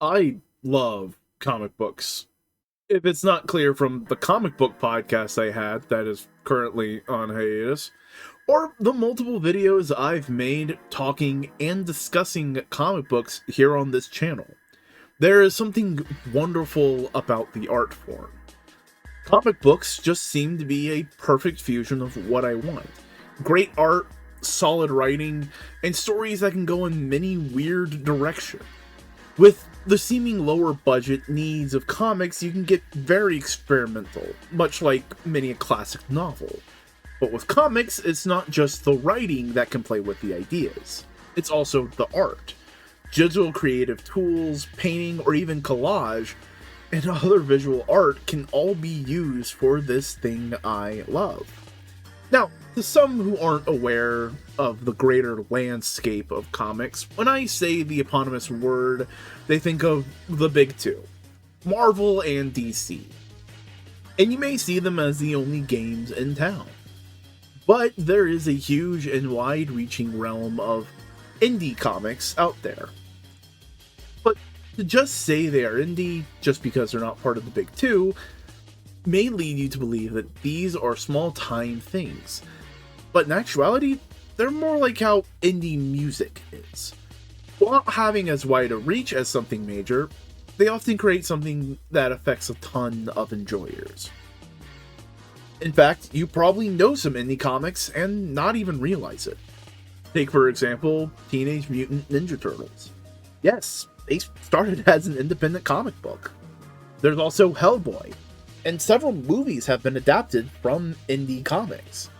I love comic books. If it's not clear from the comic book podcast I had that is currently on hiatus, or the multiple videos I've made talking and discussing comic books here on this channel, there is something wonderful about the art form. Comic books just seem to be a perfect fusion of what I want. Great art, solid writing, and stories that can go in many weird directions. With the seeming lower budget needs of comics, you can get very experimental, much like many a classic novel. But with comics, it's not just the writing that can play with the ideas. It's also the art. Digital creative tools, painting, or even collage, and other visual art can all be used for this thing I love. Now, to some who aren't aware of the greater landscape of comics, when I say the eponymous word, they think of the big two, Marvel and DC. And you may see them as the only games in town. But there is a huge and wide-reaching realm of indie comics out there. But to just say they are indie, just because they're not part of the big two, may lead you to believe that these are small-time things. But in actuality, they're more like how indie music is. While not having as wide a reach as something major, they often create something that affects a ton of enjoyers. In fact, you probably know some indie comics and not even realize it. Take, for example, Teenage Mutant Ninja Turtles. Yes, they started as an independent comic book. There's also Hellboy, and several movies have been adapted from indie comics.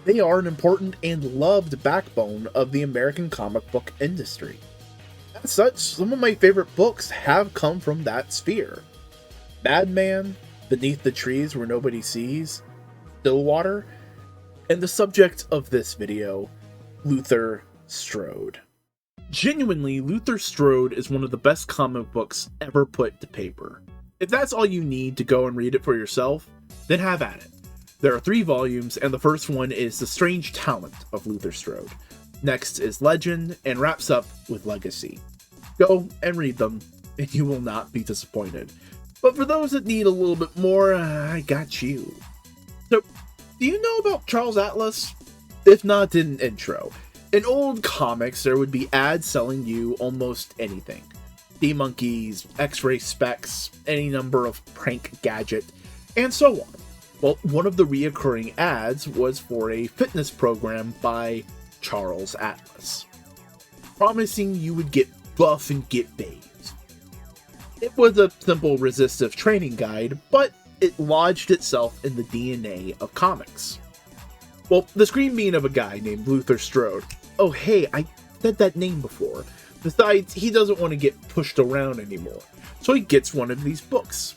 They are an important and loved backbone of the American comic book industry. As such, some of my favorite books have come from that sphere. Madman, Beneath the Trees Where Nobody Sees, Stillwater, and the subject of this video, Luther Strode. Genuinely, Luther Strode is one of the best comic books ever put to paper. If that's all you need to go and read it for yourself, then have at it. There are 3 volumes, and the first one is The Strange Talent of Luther Strode. Next is Legend, and wraps up with Legacy. Go and read them, and you will not be disappointed. But for those that need a little bit more, I got you. So, do you know about Charles Atlas? If not, in an intro. In old comics, there would be ads selling you almost anything. D-monkeys, X-ray specs, any number of prank gadget, and so on. Well, one of the reoccurring ads was for a fitness program by Charles Atlas, promising you would get buff and get bathed. It was a simple resistive training guide, but it lodged itself in the DNA of comics. Well, the screen being of a guy named Luther Strode. Oh hey, I said that name before. Besides, he doesn't want to get pushed around anymore, so he gets one of these books.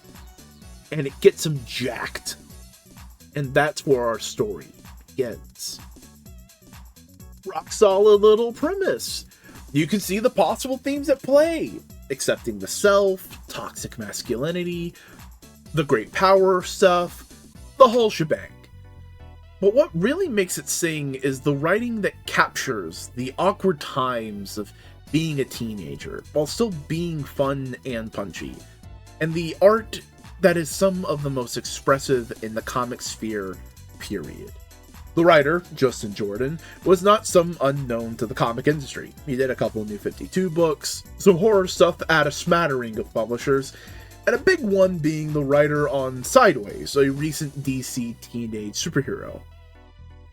And it gets him jacked. And that's where our story begins. Rock solid little premise. You can see the possible themes at play. Accepting the self, toxic masculinity, the great power stuff, the whole shebang. But what really makes it sing is the writing that captures the awkward times of being a teenager, while still being fun and punchy. And the art that is some of the most expressive in the comic sphere, period. The writer, Justin Jordan, was not some unknown to the comic industry. He did a couple New 52 books, some horror stuff at a smattering of publishers, and a big one being the writer on Sideways, a recent DC teenage superhero.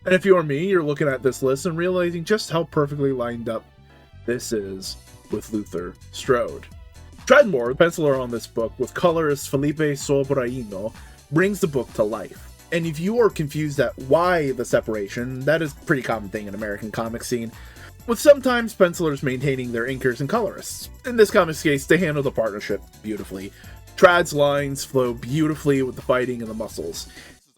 And if you're me, you're looking at this list and realizing just how perfectly lined up this is with Luther Strode. Treadmore, the penciler on this book, with colorist Felipe Sobraino, brings the book to life. And if you are confused at why the separation, that is a pretty common thing in American comic scene, with sometimes pencilers maintaining their inkers and colorists. In this comic's case, they handle the partnership beautifully. Trad's lines flow beautifully with the fighting and the muscles.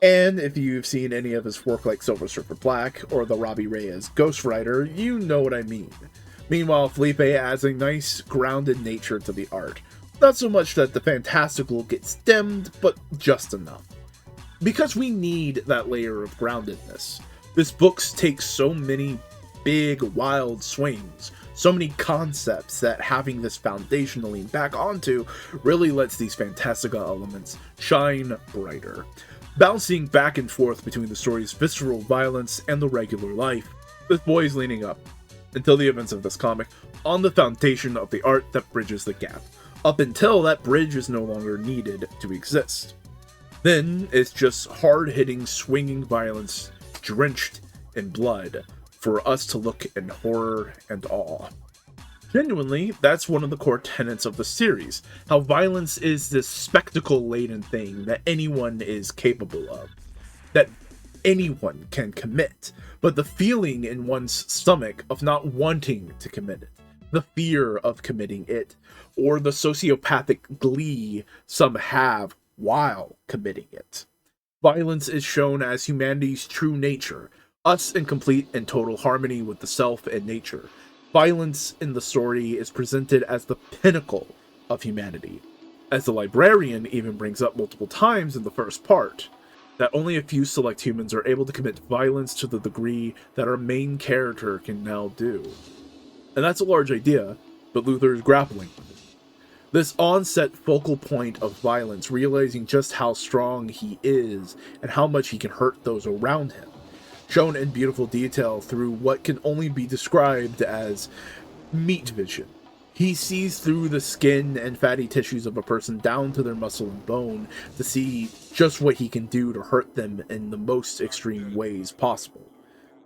And if you've seen any of his work like Silver Surfer Black or the Robbie Reyes Ghost Rider, you know what I mean. Meanwhile, Felipe adds a nice, grounded nature to the art. Not so much that the fantastical gets dimmed, but just enough. Because we need that layer of groundedness, this book takes so many big, wild swings, So many concepts that having this foundation to lean back onto really lets these fantastical elements shine brighter. Bouncing back and forth between the story's visceral violence and the regular life, this boy is leaning up, until the events of this comic, on the foundation of the art that bridges the gap, up until that bridge is no longer needed to exist. Then it's just hard-hitting, swinging violence drenched in blood for us to look in horror and awe. Genuinely, that's one of the core tenets of the series, how violence is this spectacle-laden thing that anyone is capable of, that anyone can commit, but the feeling in one's stomach of not wanting to commit it, the fear of committing it, or the sociopathic glee some have while committing it. Violence is shown as humanity's true nature, us in complete and total harmony with the self and nature. Violence in the story is presented as the pinnacle of humanity, as the librarian even brings up multiple times in the first part, that only a few select humans are able to commit violence to the degree that our main character can now do. And that's a large idea, but Luther is grappling with it. This onset focal point of violence, realizing just how strong he is and how much he can hurt those around him, shown in beautiful detail through what can only be described as meat vision. He sees through the skin and fatty tissues of a person down to their muscle and bone to see just what he can do to hurt them in the most extreme ways possible.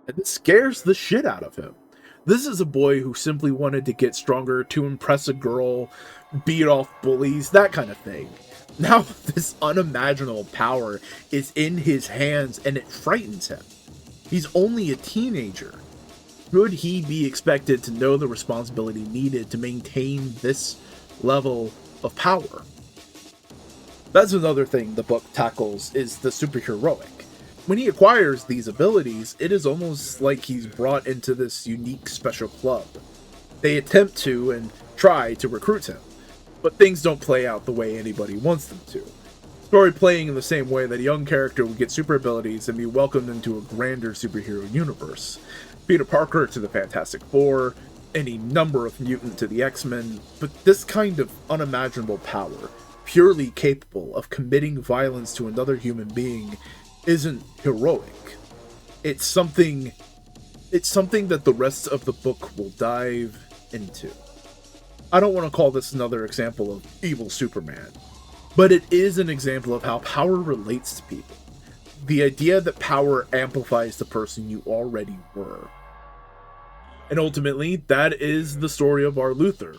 And this scares the shit out of him. This is a boy who simply wanted to get stronger to impress a girl, beat off bullies, that kind of thing. Now this unimaginable power is in his hands and it frightens him. He's only a teenager. Should he be expected to know the responsibility needed to maintain this level of power? That's another thing the book tackles, is the superheroic. When he acquires these abilities, it is almost like he's brought into this unique special club. They attempt to and try to recruit him, but things don't play out the way anybody wants them to. Story playing in the same way that a young character would get super abilities and be welcomed into a grander superhero universe. Peter Parker to the Fantastic Four, any number of mutant to the X-Men, but this kind of unimaginable power, purely capable of committing violence to another human being, isn't heroic. It's something that the rest of the book will dive into. I don't want to call this another example of evil Superman, but it is an example of how power relates to people. The idea that power amplifies the person you already were. And ultimately, that is the story of our Luther.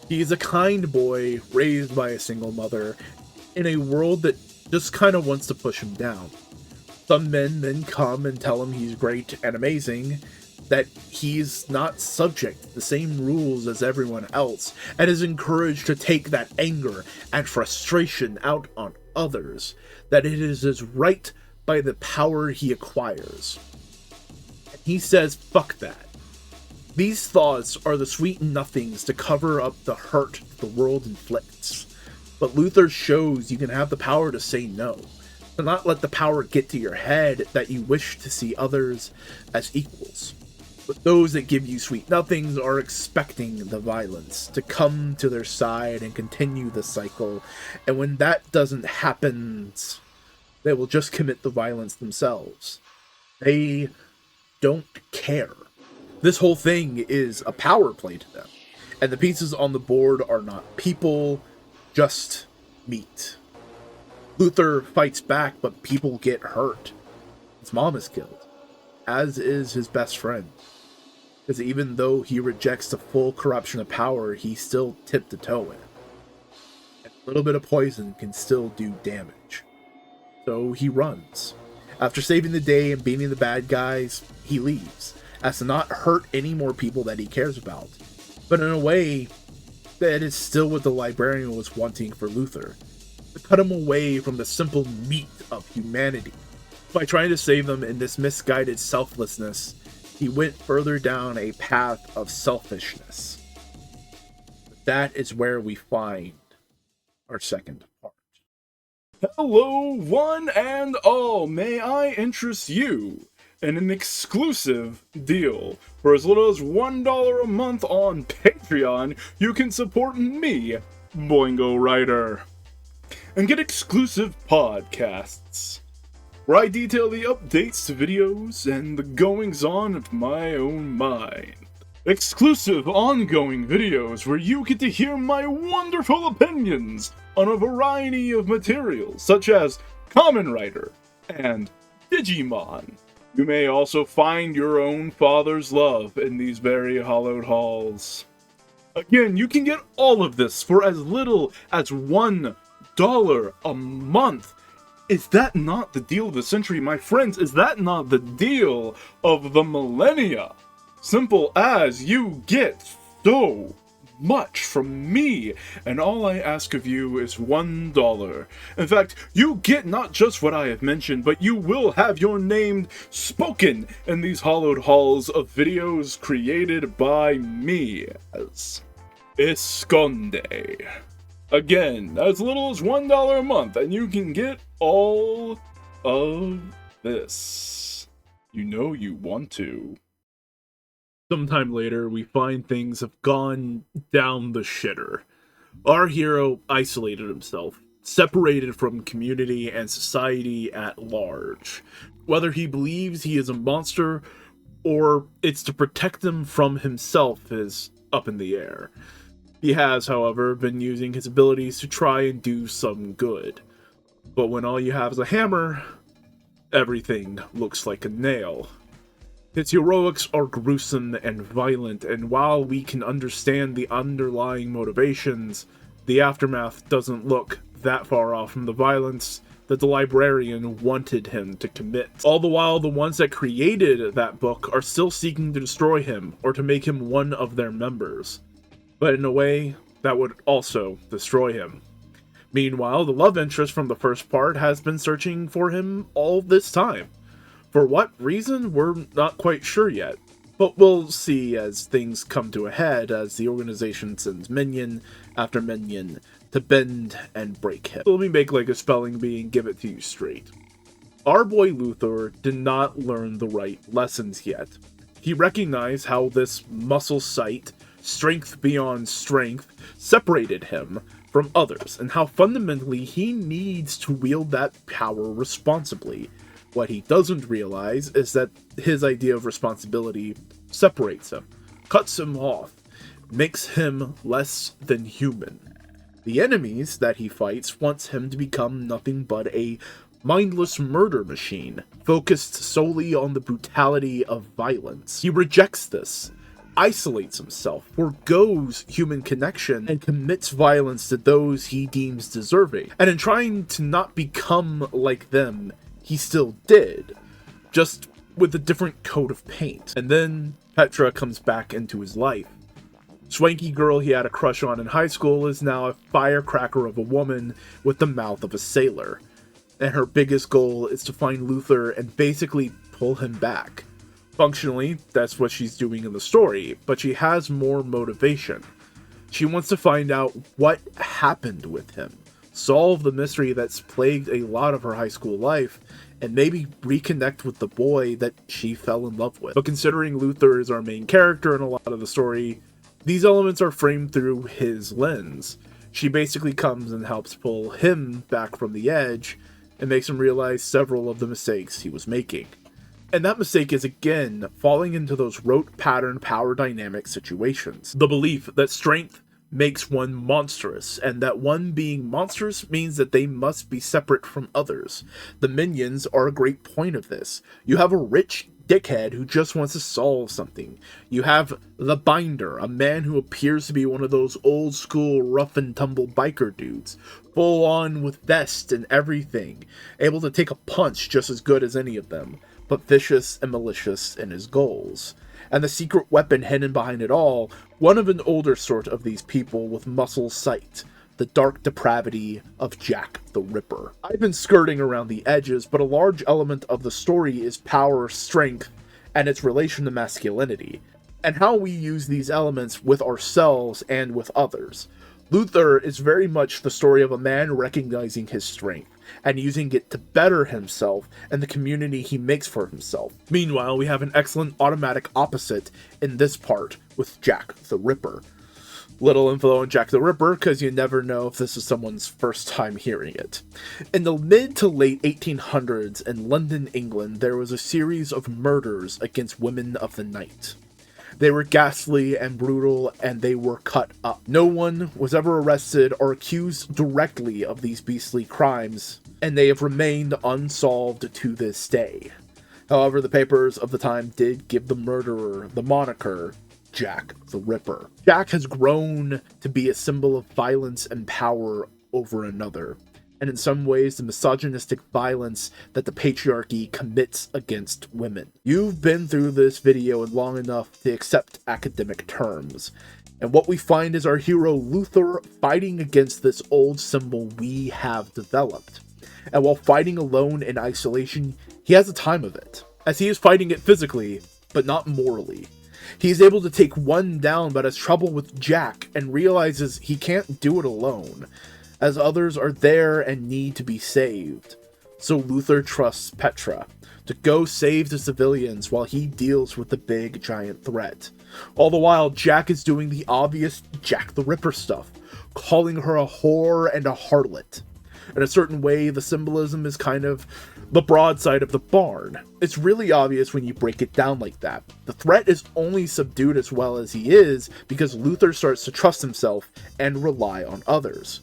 He is a kind boy raised by a single mother in a world that just kind of wants to push him down. Some men then come and tell him he's great and amazing, that he's not subject to the same rules as everyone else, and is encouraged to take that anger and frustration out on others, that it is his right by the power he acquires. And he says, fuck that. These thoughts are the sweet nothings to cover up the hurt the world inflicts. But Luther shows you can have the power to say no, to not let the power get to your head that you wish to see others as equals. But those that give you sweet nothings are expecting the violence to come to their side and continue the cycle, and when that doesn't happen, they will just commit the violence themselves. They don't care. This whole thing is a power play to them, and the pieces on the board are not people, just meat. Luther fights back, but people get hurt. His mom is killed, as is his best friend. Because even though he rejects the full corruption of power, he still tipped the toe in. And a little bit of poison can still do damage. So he runs. After saving the day and beating the bad guys, he leaves, as to not hurt any more people that he cares about. But in a way, that is still what the librarian was wanting for Luther. To cut him away from the simple meat of humanity. By trying to save them in this misguided selflessness, he went further down a path of selfishness. But that is where we find our second part. Hello, one and all. May I interest you and an exclusive deal. For as little as $1 a month on Patreon, you can support me, Boingo Writer, and get exclusive podcasts, where I detail the updates to videos and the goings-on of my own mind. Exclusive ongoing videos where you get to hear my wonderful opinions on a variety of materials, such as Kamen Rider and Digimon. You may also find your own father's love in these very hallowed halls. Again, you can get all of this for as little as $1 a month. Is that not the deal of the century, my friends? Is that not the deal of the millennia? Simple as you get so much from me, and all I ask of you is $1. In fact, you get not just what I have mentioned, but you will have your name spoken in these hallowed halls of videos created by me as Esconde. Again, as little as $1 a month, and you can get all of this. You know you want to. Sometime later, we find things have gone down the shitter. Our hero isolated himself, separated from community and society at large. Whether he believes he is a monster or it's to protect him from himself is up in the air. He has, however, been using his abilities to try and do some good. But when all you have is a hammer, everything looks like a nail. His heroics are gruesome and violent, and while we can understand the underlying motivations, the aftermath doesn't look that far off from the violence that the librarian wanted him to commit. All the while, the ones that created that book are still seeking to destroy him or to make him one of their members. But in a way, that would also destroy him. Meanwhile, the love interest from the first part has been searching for him all this time. For what reason, we're not quite sure yet, but we'll see as things come to a head as the organization sends minion after minion to bend and break him. So let me make like a spelling bee and give it to you straight. Our boy Luther did not learn the right lessons yet. He recognized how this muscle sight, strength beyond strength, separated him from others, and how fundamentally he needs to wield that power responsibly. What he doesn't realize is that his idea of responsibility separates him, cuts him off, makes him less than human. The enemies that he fights wants him to become nothing but a mindless murder machine, focused solely on the brutality of violence. He rejects this, isolates himself, forgoes human connection, and commits violence to those he deems deserving. And in trying to not become like them, he still did, just with a different coat of paint. And then Petra comes back into his life. Swanky girl he had a crush on in high school is now a firecracker of a woman with the mouth of a sailor. And her biggest goal is to find Luther and basically pull him back. Functionally, that's what she's doing in the story, but she has more motivation. She wants to find out what happened with him, solve the mystery that's plagued a lot of her high school life, and maybe reconnect with the boy that she fell in love with. But considering Luther is our main character in a lot of the story, these elements are framed through his lens. She basically comes and helps pull him back from the edge, and makes him realize several of the mistakes he was making. And that mistake is, again, falling into those rote pattern power dynamic situations. The belief that strength makes one monstrous, and that one being monstrous means that they must be separate from others. The minions are a great point of this. You have a rich dickhead who just wants to solve something. You have the Binder, a man who appears to be one of those old school rough and tumble biker dudes, full on with vest and everything, able to take a punch just as good as any of them, but vicious and malicious in his goals. And the secret weapon hidden behind it all, one of an older sort of these people with muscle sight, the dark depravity of Jack the Ripper. I've been skirting around the edges, but a large element of the story is power, strength, and its relation to masculinity, and how we use these elements with ourselves and with others. Luther is very much the story of a man recognizing his strength, and using it to better himself and the community he makes for himself. Meanwhile, we have an excellent automatic opposite in this part with Jack the Ripper. Little info on Jack the Ripper, because you never know if this is someone's first time hearing it. In the mid to late 1800s in London, England, there was a series of murders against women of the night. They were ghastly and brutal, and they were cut up. No one was ever arrested or accused directly of these beastly crimes, and they have remained unsolved to this day. However, the papers of the time did give the murderer the moniker Jack the Ripper. Jack has grown to be a symbol of violence and power over another, and in some ways the misogynistic violence that the patriarchy commits against women. You've been through this video long enough to accept academic terms, and what we find is our hero Luther fighting against this old symbol we have developed. And while fighting alone in isolation, he has a time of it, as he is fighting it physically, but not morally. He is able to take one down, but has trouble with Jack and realizes he can't do it alone, as others are there and need to be saved. So Luther trusts Petra to go save the civilians while he deals with the big giant threat. All the while, Jack is doing the obvious Jack the Ripper stuff, calling her a whore and a harlot. In a certain way, the symbolism is kind of the broadside of the barn. It's really obvious when you break it down like that. The threat is only subdued as well as he is because Luther starts to trust himself and rely on others.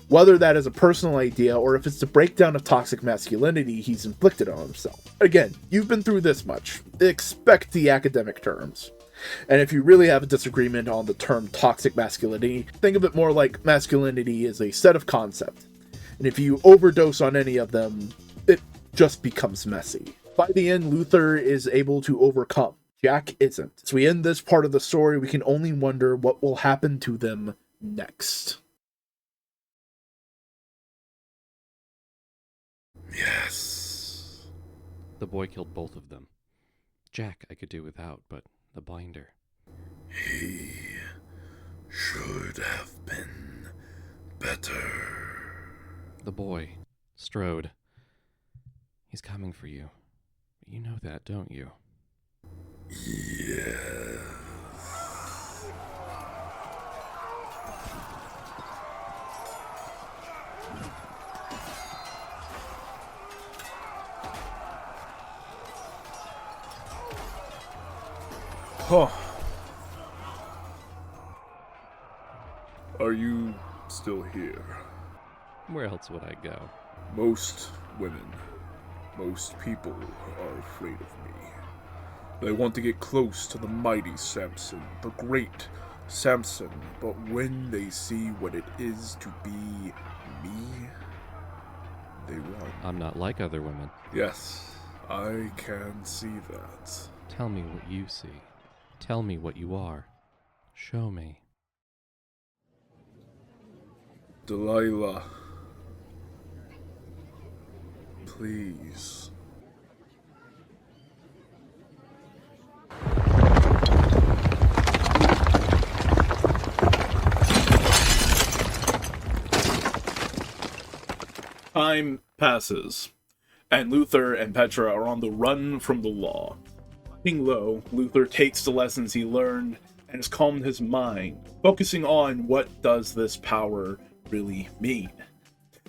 Whether that is a personal idea or if it's the breakdown of toxic masculinity he's inflicted on himself. Again, you've been through this much. Expect the academic terms. And if you really have a disagreement on the term toxic masculinity, think of it more like masculinity is a set of concepts. And if you overdose on any of them, it just becomes messy. By the end, Luther is able to overcome. Jack isn't. As we end this part of the story, we can only wonder what will happen to them next. Yes. The boy killed both of them. Jack I could do without, but the binder. He should have been better. The boy, Strode. He's coming for you. You know that, don't you? Yeah. Huh. Are you still here? Where else would I go? Most women, most people are afraid of me. They want to get close to the mighty Samson, the great Samson, but when they see what it is to be me, they run. I'm not like other women. Yes, I can see that. Tell me what you see. Tell me what you are. Show me. Delilah. Please. Time passes, and Luther and Petra are on the run from the law. Lying low, Luther takes the lessons he learned and has calmed his mind, focusing on what does this power really mean.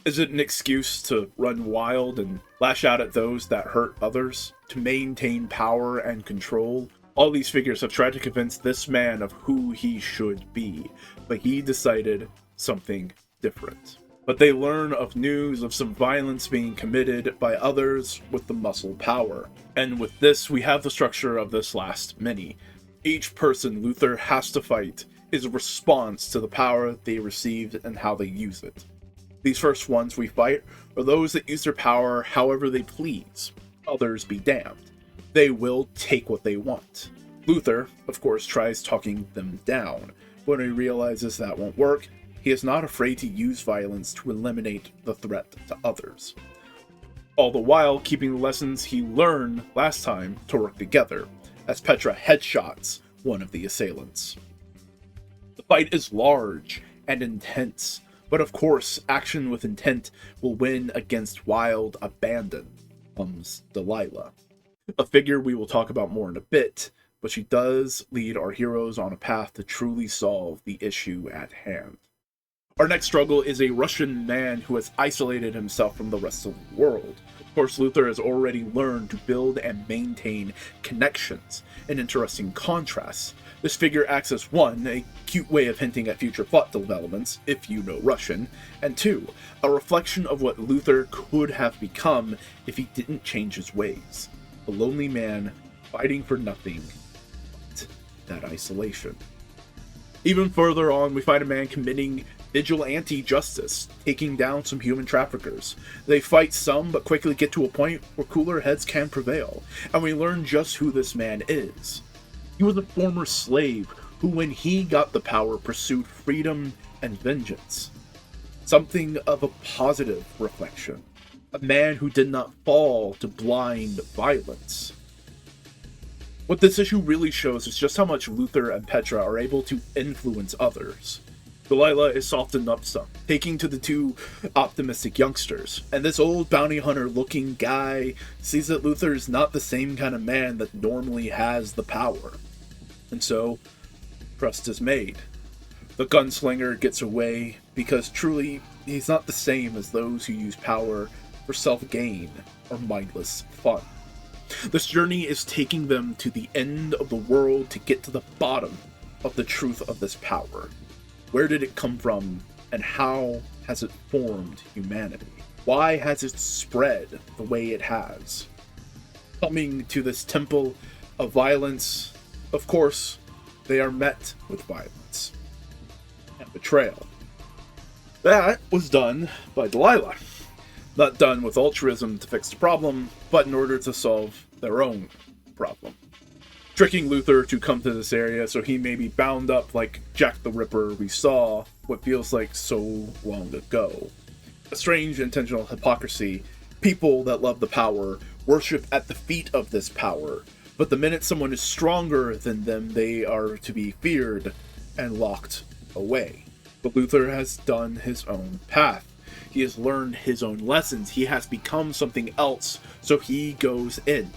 Is it an excuse to run wild and lash out at those that hurt others, to maintain power and control? All these figures have tried to convince this man of who he should be, but he decided something different. But they learn of news of some violence being committed by others with the muscle power. And with this, we have the structure of this last mini. Each person Luther has to fight is a response to the power they received and how they use it. These first ones we fight are those that use their power however they please. Others be damned. They will take what they want. Luther, of course, tries talking them down. When he realizes that won't work, he is not afraid to use violence to eliminate the threat to others. All the while keeping the lessons he learned last time to work together, as Petra headshots one of the assailants. The fight is large and intense, But of course, action with intent will win against wild abandon, comes Delilah. A figure we will talk about more in a bit, but she does lead our heroes on a path to truly solve the issue at hand. Our next struggle is a Russian man who has isolated himself from the rest of the world. Of course, Luther has already learned to build and maintain connections, an interesting contrast. This figure acts as 1, a cute way of hinting at future plot developments, if you know Russian, and 2, a reflection of what Luther could have become if he didn't change his ways. A lonely man fighting for nothing but that isolation. Even further on, we find a man committing vigilante justice, taking down some human traffickers. They fight some, but quickly get to a point where cooler heads can prevail, and we learn just who this man is. He was a former slave who, when he got the power, pursued freedom and vengeance. Something of a positive reflection. A man who did not fall to blind violence. What this issue really shows is just how much Luther and Petra are able to influence others. Delilah is softened up some, taking to the 2 optimistic youngsters, and this old bounty hunter looking guy sees that Luther is not the same kind of man that normally has the power. And so, trust is made. The gunslinger gets away because truly he's not the same as those who use power for self-gain or mindless fun. This journey is taking them to the end of the world to get to the bottom of the truth of this power. Where did it come from, and how has it formed humanity? Why has it spread the way it has? Coming to this temple of violence, of course, they are met with violence and betrayal. That was done by Delilah. Not done with altruism to fix the problem, but in order to solve their own problem. Tricking Luther to come to this area so he may be bound up like Jack the Ripper we saw what feels like so long ago. A strange intentional hypocrisy. People that love the power worship at the feet of this power, but the minute someone is stronger than them, they are to be feared and locked away. But Luther has done his own path. He has learned his own lessons. He has become something else, so he goes in.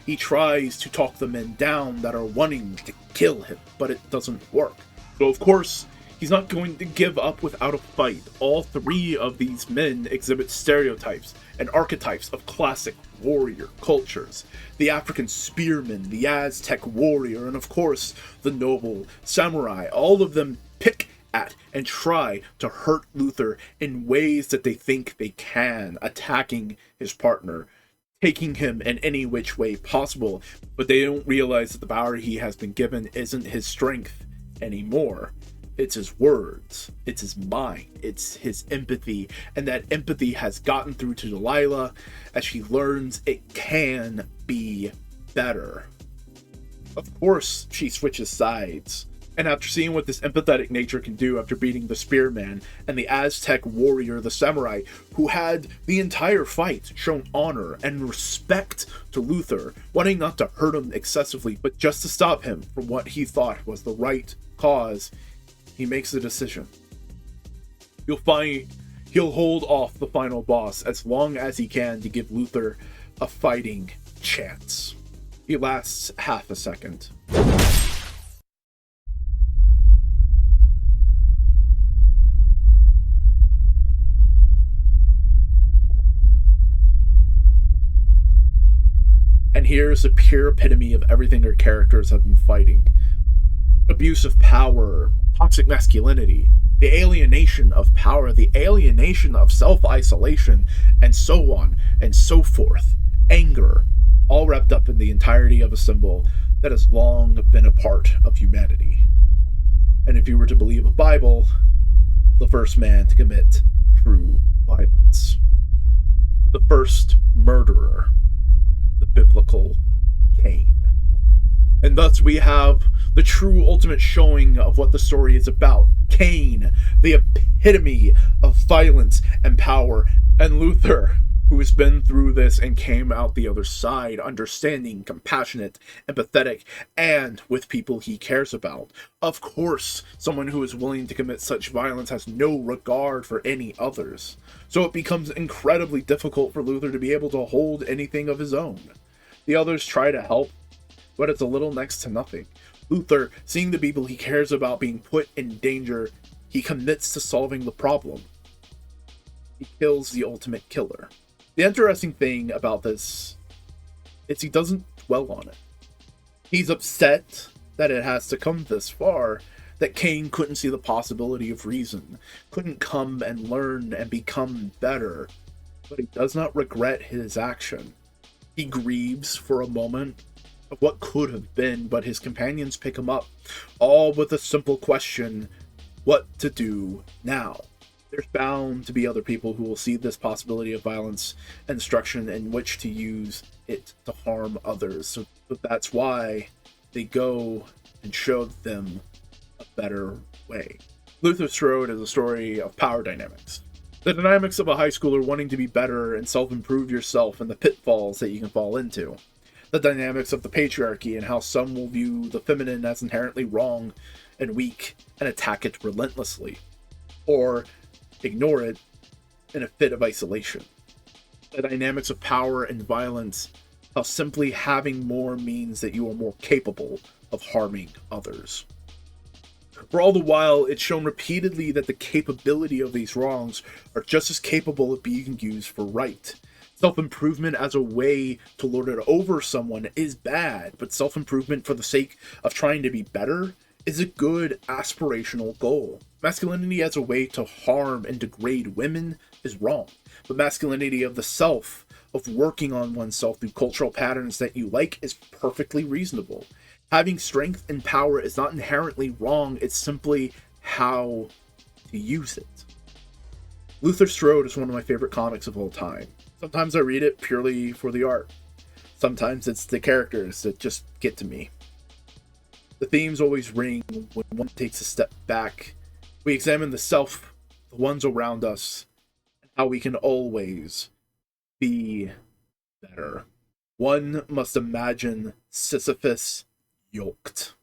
He tries to talk the men down that are wanting to kill him, but it doesn't work. So of course, he's not going to give up without a fight. All 3 of these men exhibit stereotypes and archetypes of classic warrior cultures. The African spearman, the Aztec warrior, and of course, the noble samurai. All of them pick at and try to hurt Luther in ways that they think they can, attacking his partner, taking him in any which way possible, but they don't realize that the power he has been given isn't his strength anymore. It's his words, it's his mind, it's his empathy, and that empathy has gotten through to Delilah as she learns it can be better. Of course, she switches sides. And after seeing what this empathetic nature can do after beating the spearman and the Aztec warrior, the samurai, who had the entire fight shown honor and respect to Luther, wanting not to hurt him excessively, but just to stop him from what he thought was the right cause, he makes a decision. You'll find he'll hold off the final boss as long as he can to give Luther a fighting chance. He lasts half a second. And here's a pure epitome of everything our characters have been fighting. Abuse of power, toxic masculinity, the alienation of power, the alienation of self-isolation, and so on and so forth. Anger, all wrapped up in the entirety of a symbol that has long been a part of humanity. And if you were to believe a Bible, the first man to commit true violence. The first murderer. The biblical Cain. And thus we have the true ultimate showing of what the story is about. Cain, the epitome of violence and power, and Luther, who has been through this and came out the other side, understanding, compassionate, empathetic, and with people he cares about. Of course, someone who is willing to commit such violence has no regard for any others. So it becomes incredibly difficult for Luther to be able to hold anything of his own. The others try to help, but it's a little next to nothing. Luther, seeing the people he cares about being put in danger, he commits to solving the problem. He kills the ultimate killer. The interesting thing about this is he doesn't dwell on it. He's upset that it has to come this far, that Cain couldn't see the possibility of reason, couldn't come and learn and become better, but he does not regret his action. He grieves for a moment of what could have been, but his companions pick him up, all with a simple question: what to do now? There's bound to be other people who will see this possibility of violence and destruction in which to use it to harm others. So that's why they go and show them a better way. Luther Strode is a story of power dynamics. The dynamics of a high schooler wanting to be better and self-improve yourself and the pitfalls that you can fall into. The dynamics of the patriarchy and how some will view the feminine as inherently wrong and weak and attack it relentlessly, or ignore it in a fit of isolation. The dynamics of power and violence, how simply having more means that you are more capable of harming others. For all the while, it's shown repeatedly that the capability of these wrongs are just as capable of being used for right. Self-improvement as a way to lord it over someone is bad, but self-improvement for the sake of trying to be better is a good aspirational goal. Masculinity as a way to harm and degrade women is wrong, but masculinity of the self, of working on oneself through cultural patterns that you like, is perfectly reasonable. Having strength and power is not inherently wrong, it's simply how to use it. Luther Strode is one of my favorite comics of all time. Sometimes I read it purely for the art. Sometimes it's the characters that just get to me. The themes always ring when one takes a step back. We examine the self, the ones around us, and how we can always be better. One must imagine Sisyphus yoked.